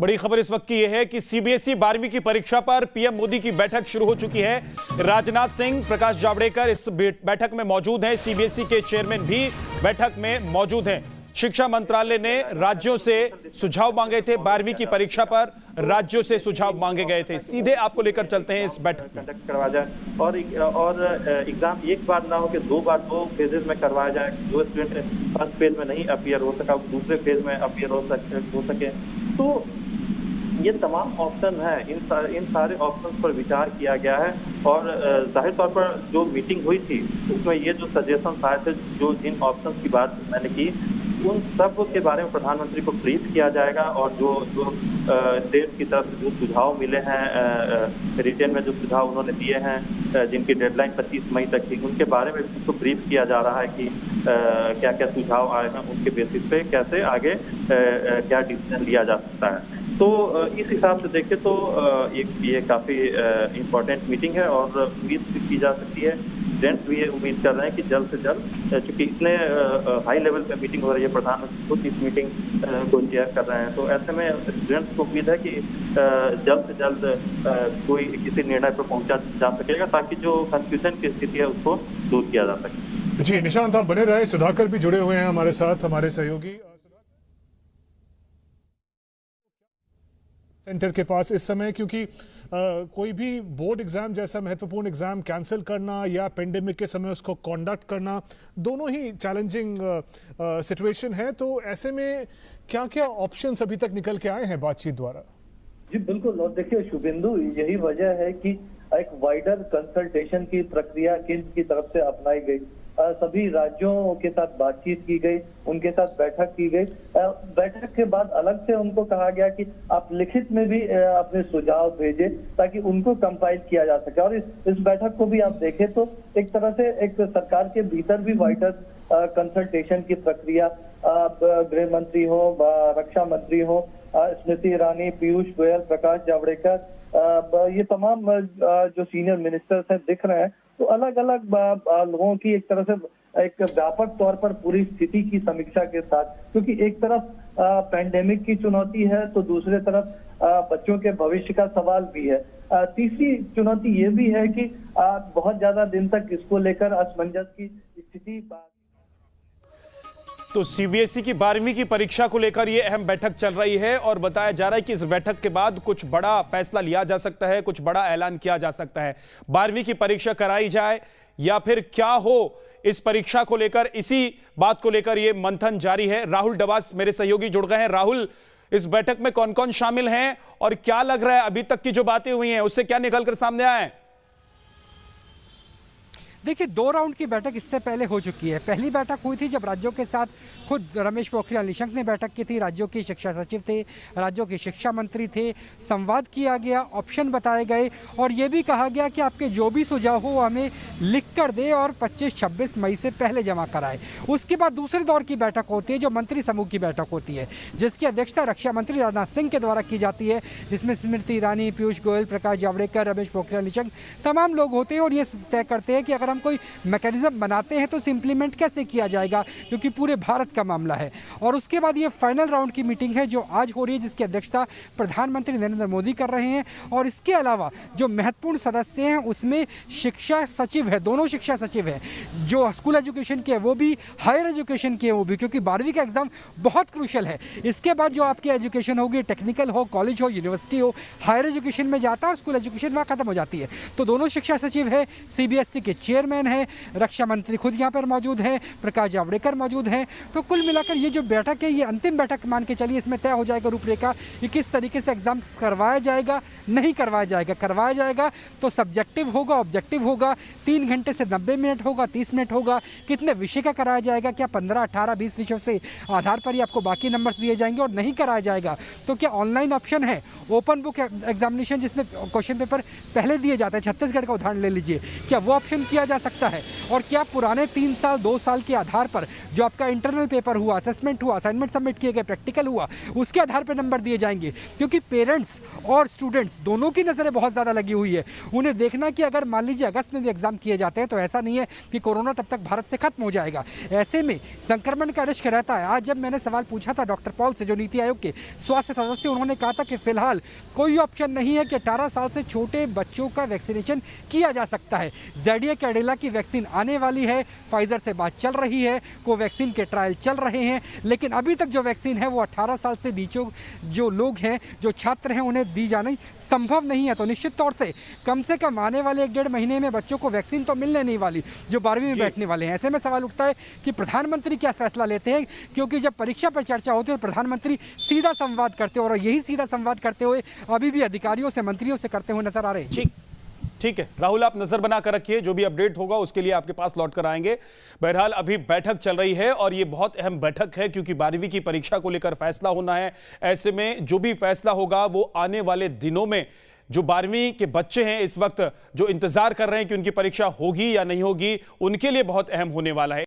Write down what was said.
बड़ी खबर इस वक्त की यह है कि सीबीएसई 12वीं की परीक्षा पर पीएम मोदी की बैठक शुरू हो चुकी है। राजनाथ सिंह, प्रकाश जावड़ेकर इस बैठक में मौजूद हैं। सीबीएसई के चेयरमैन भी बैठक में मौजूद हैं। शिक्षा मंत्रालय ने राज्यों से सुझाव मांगे थे। 12वीं की परीक्षा पर राज्यों से सुझाव मांगे गए थे। सीधे आपको लेकर चलते हैं इस बैठक में। कंडक्ट करवाया जाए और एग्जाम एक बार ना हो कि दो बार 2 फेजेज में करवाया जाए। जो स्टूडेंट फर्स्ट फेज में नहीं अपीयर हो सका दूसरे फेज में अपीयर हो सके। तो ये तमाम ऑप्शन है, इन सारे ऑप्शन पर विचार किया गया है और जाहिर तौर पर जो मीटिंग हुई थी उसमें ये जो सजेशन आए थे, जो जिन ऑप्शन की बात मैंने की, उन सब के बारे में प्रधानमंत्री को ब्रीफ किया जाएगा और जो स्टेट की तरफ से जो सुझाव मिले हैं, रिटेन में जो सुझाव उन्होंने दिए हैं, जिनकी डेडलाइन 25 मई तक थी, उनके बारे में उसको ब्रीफ किया जा रहा है कि क्या क्या सुझाव आए हैं, उनके बेसिस पे कैसे आगे क्या डिसीजन लिया जा सकता है। तो इस हिसाब से देखें तो ये काफ़ी इम्पोर्टेंट मीटिंग है और उम्मीद की जा सकती है, स्टूडेंट्स भी ये उम्मीद कर रहे हैं कि जल्द से जल्द, चूंकि इतने हाई लेवल पे मीटिंग हो रही है, प्रधानमंत्री खुद इस मीटिंग को चेयर कर रहे हैं, तो ऐसे में स्टूडेंट्स को उम्मीद है कि जल्द से जल्द कोई किसी निर्णय पर पहुंचा जा सकेगा ताकि जो कंफ्यूजन की स्थिति है उसको दूर किया जा सके। जी निशांत, आप बने रहे। सुधाकर भी जुड़े हुए हैं हमारे साथ, हमारे सहयोगी सेंटर के पास इस समय, क्योंकि कोई भी बोर्ड एग्जाम जैसा महत्वपूर्ण एग्जाम कैंसिल करना या पेंडेमिक के समय उसको कंडक्ट करना, दोनों ही चैलेंजिंग सिचुएशन है। तो ऐसे में क्या क्या ऑप्शंस अभी तक निकल के आए हैं बातचीत द्वारा? जी बिल्कुल, और देखिए शुभेंदु, यही वजह है कि एक वाइडर कंसल्टेशन की प्रक्रिया केंद्र की तरफ से अपनाई गई। सभी राज्यों के साथ बातचीत की गई, उनके साथ बैठक की गई। बैठक के बाद अलग से उनको कहा गया कि आप लिखित में भी अपने सुझाव भेजें ताकि उनको कंपाइल किया जा सके। और इस बैठक को भी आप देखें तो एक तरह से एक सरकार के भीतर भी वाइडर कंसल्टेशन की प्रक्रिया, गृह मंत्री हो, रक्षा मंत्री हो, स्मृति ईरानी, पीयूष गोयल, प्रकाश जावड़ेकर, ये तमाम जो सीनियर मिनिस्टर्स हैं दिख रहे हैं। तो अलग अलग लोगों की एक तरह से एक व्यापक तौर पर पूरी स्थिति की समीक्षा के साथ, क्योंकि एक तरफ पैंडेमिक की चुनौती है तो दूसरे तरफ बच्चों के भविष्य का सवाल भी है। तीसरी चुनौती ये भी है कि बहुत ज्यादा दिन तक इसको लेकर असमंजस की स्थिति। तो सीबीएसई की 12वीं की परीक्षा को लेकर यह अहम बैठक चल रही है और बताया जा रहा है कि इस बैठक के बाद कुछ बड़ा फैसला लिया जा सकता है, कुछ बड़ा ऐलान किया जा सकता है। 12वीं की परीक्षा कराई जाए या फिर क्या हो, इस परीक्षा को लेकर, इसी बात को लेकर यह मंथन जारी है। राहुल डबास मेरे सहयोगी जुड़ गए हैं। राहुल, इस बैठक में कौन कौन शामिल हैं और क्या लग रहा है अभी तक की जो बातें हुई हैं उससे क्या निकलकर सामने आए? देखिए, 2 राउंड की बैठक इससे पहले हो चुकी है। पहली बैठक हुई थी जब राज्यों के साथ खुद रमेश पोखरियाल निशंक ने बैठक की थी। राज्यों के शिक्षा सचिव थे, राज्यों के शिक्षा मंत्री थे, संवाद किया गया, ऑप्शन बताए गए और ये भी कहा गया कि आपके जो भी सुझाव हो हमें लिख कर दे और 25-26 मई से पहले जमा कराए। उसके बाद दूसरे दौर की बैठक होती है जो मंत्री समूह की बैठक होती है, जिसकी अध्यक्षता रक्षा मंत्री राजनाथ सिंह के द्वारा की जाती है, जिसमें स्मृति ईरानी, पीयूष गोयल, प्रकाश जावड़ेकर, रमेश पोखरियाल निशंक तमाम लोग होते हैं और ये तय करते हैं कि अगर हम कोई मैकेनिज्म बनाते हैं तो उसे इंप्लीमेंट कैसे किया जाएगा, क्योंकि पूरे भारत का मामला है। और उसके बाद ये फाइनल राउंड की मीटिंग है जो आज हो रही है, जिसकी अध्यक्षता प्रधानमंत्री नरेंद्र मोदी कर रहे हैं। और इसके अलावा जो महत्वपूर्ण सदस्य हैं उसमें शिक्षा सचिव है, दोनों शिक्षा सचिव हैं, जो स्कूल एजुकेशन के है वो भी, हायर एजुकेशन के है वो भी, क्योंकि 12वीं का एग्जाम बहुत क्रूशल है। इसके बाद जो आपकी एजुकेशन होगी, टेक्निकल हो, कॉलेज हो, यूनिवर्सिटी हो, हायर एजुकेशन में जाता है और स्कूल एजुकेशन वहाँ खत्म हो जाती है। तो दोनों शिक्षा सचिव है, सीबीएसई के चेयरमैन है, रक्षा मंत्री खुद यहाँ पर मौजूद है, प्रकाश जावड़ेकर मौजूद हैं। तो कुल मिलाकर ये जो बैठक है ये अंतिम बैठक मान के चलिए, इसमें तय हो जाएगा रूपरेखा कि किस तरीके से एग्जाम करवाया जाएगा, नहीं करवाया जाएगा। करवाया जाएगा तो सब्जेक्टिव होगा, ऑब्जेक्टिव होगा, 3 घंटे से 90 मिनट होगा, 30 मिनट होगा। कितने विषय का कराया जाएगा, क्या 15, 18, 20 विषयों से आधार पर ही आपको बाकी नंबर दिए जाएंगे? और नहीं कराया जाएगा तो क्या ऑनलाइन ऑप्शन है, ओपन बुक एग्जामिनेशन जिसमें क्वेश्चन पेपर पहले दिए जाते हैं, छत्तीसगढ़ का उदाहरण ले लीजिए, क्या वो ऑप्शन किया जा सकता है? और क्या पुराने 3 साल 2 साल के आधार पर जो आपका इंटरनल पेपर हुआ, असेसमेंट हुआ, असाइनमेंट सबमिट किए गए, प्रैक्टिकल हुआ, उसके आधार पर नंबर दिए जाएंगे? क्योंकि पेरेंट्स और स्टूडेंट्स दोनों की नज़रें बहुत ज़्यादा लगी हुई है। उन्हें देखना कि अगर मान लीजिए अगस्त में भी एग्जाम किए जाते हैं तो ऐसा नहीं है कि कोरोना तब तक भारत से खत्म हो जाएगा। ऐसे में संक्रमण का रिस्क रहता है। आज जब मैंने सवाल पूछा था डॉक्टर पॉल से, जो नीति आयोग के स्वास्थ्य सदस्य, उन्होंने कहा था कि फिलहाल कोई ऑप्शन नहीं है कि 18 साल से छोटे बच्चों का वैक्सीनेशन किया जा सकता है। ज़ेडिया कैडिला की वैक्सीन आने वाली है, फाइजर से बात चल रही है, कोवैक्सीन के ट्रायल चल रहे हैं, लेकिन अभी तक जो वैक्सीन है वो 18 साल से नीचे जो लोग हैं, जो छात्र हैं, उन्हें दी जानी संभव नहीं है। तो निश्चित तौर से कम आने वाले 1-1.5 महीने में बच्चों को वैक्सीन तो मिलने नहीं वाली जो 12वीं में बैठने वाले हैं। ऐसे में सवाल उठता है कि प्रधानमंत्री क्या फैसला लेते हैं, क्योंकि जब परीक्षा पर चर्चा होती है तो प्रधानमंत्री सीधा संवाद करते हैं और यही सीधा संवाद करते हुए अभी भी अधिकारियों से, मंत्रियों से करते हुए नजर आ रहे हैं। ठीक है राहुल, आप नजर बना कर रखिए, जो भी अपडेट होगा उसके लिए आपके पास लौट कर आएंगे। बहरहाल अभी बैठक चल रही है और ये बहुत अहम बैठक है क्योंकि 12वीं की परीक्षा को लेकर फैसला होना है। ऐसे में जो भी फैसला होगा वो आने वाले दिनों में जो 12वीं के बच्चे हैं इस वक्त जो इंतजार कर रहे हैं कि उनकी परीक्षा होगी या नहीं होगी, उनके लिए बहुत अहम होने वाला है।